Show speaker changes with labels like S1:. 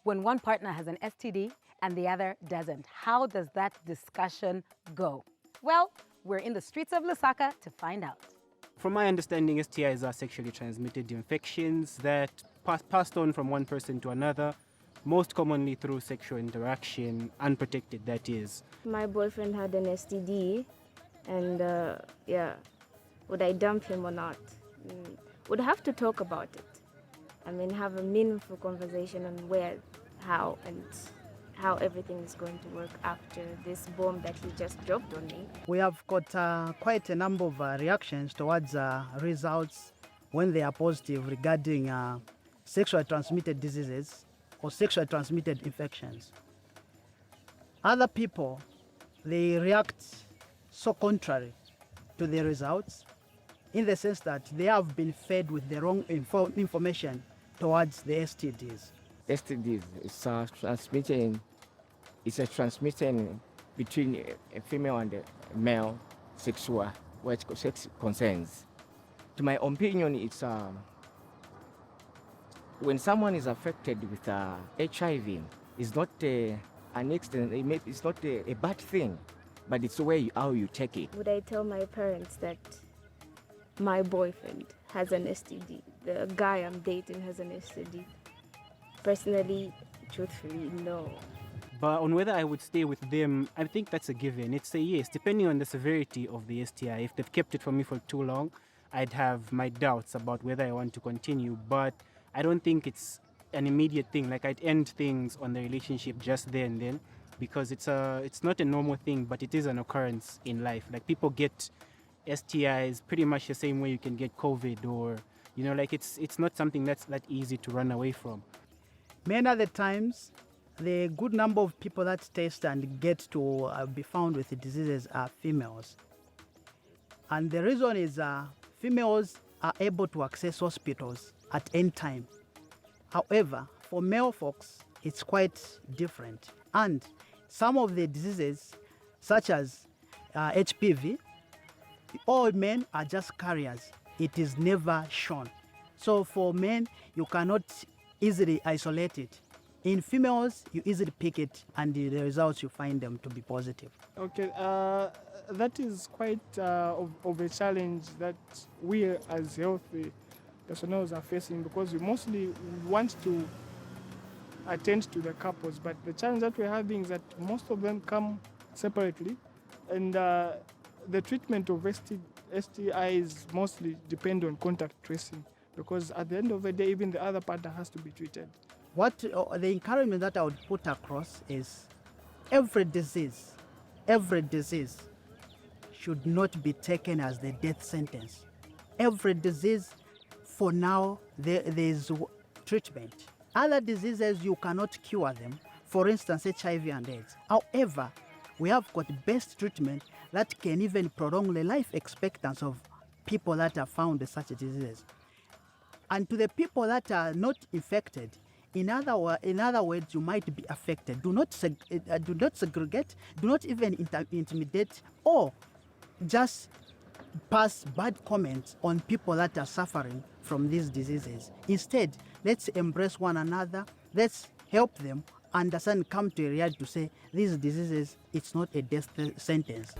S1: When one partner has an STD and the other doesn't, how does that discussion go? Well, we're in the streets of Lusaka to find out.
S2: From my understanding, STIs are sexually transmitted infections that passed on from one person to another, most commonly through sexual interaction, unprotected that is.
S3: My boyfriend had an STD, and would I dump him or not? Would have to talk about it. I mean, have a meaningful conversation on where, how, and how everything is going to work after this bomb that he just dropped on me.
S4: We have got quite a number of reactions towards results when they are positive regarding sexually transmitted diseases or sexually transmitted infections. Other people, they react so contrary to the results in the sense that they have been fed with the wrong information towards the STDs.
S5: STDs is a transmission between a female and a male sexual sex concerns. To my opinion, it's when someone is affected with HIV, it's not an accident. It's not a bad thing, but it's the way how you take it.
S3: Would I tell my parents that my boyfriend has an STD? The guy I'm dating has an STD? Personally, truthfully, no.
S2: But on whether I would stay with them, I think that's a given. It's a yes, depending on the severity of the STI. If they've kept it from me for too long, I'd have my doubts about whether I want to continue. But I don't think it's an immediate thing. Like, I'd end things on the relationship just there and then, because it's not a normal thing, but it is an occurrence in life. Like, people get STIs pretty much the same way you can get COVID, or like it's not something that's that easy to run away from.
S4: Many other times, the good number of people that test and get to be found with the diseases are females. And the reason is females are able to access hospitals at any time. However, for male folks, it's quite different. And some of the diseases, such as HPV, all men are just carriers. It is never shown. So for men, you cannot easily isolate it. In females, you easily pick it, and the results you find them to be positive.
S6: Okay, that is quite of a challenge that we as healthy personnel are facing, because we mostly want to attend to the couples, but the challenge that we're having is that most of them come separately, and the treatment of STIs mostly depend on contact tracing, because at the end of the day, even the other partner has to be treated.
S4: What the encouragement that I would put across is every disease should not be taken as the death sentence. Every disease, for now, there is treatment. Other diseases, you cannot cure them. For instance, HIV and AIDS. However, we have got best treatment that can even prolong the life expectancy of people that are found with such diseases. And to the people that are not infected, in other words, you might be affected. Do not segregate, do not even intimidate, or just pass bad comments on people that are suffering from these diseases. Instead, let's embrace one another, let's help them understand, come to a reality to say these diseases, it's not a death sentence.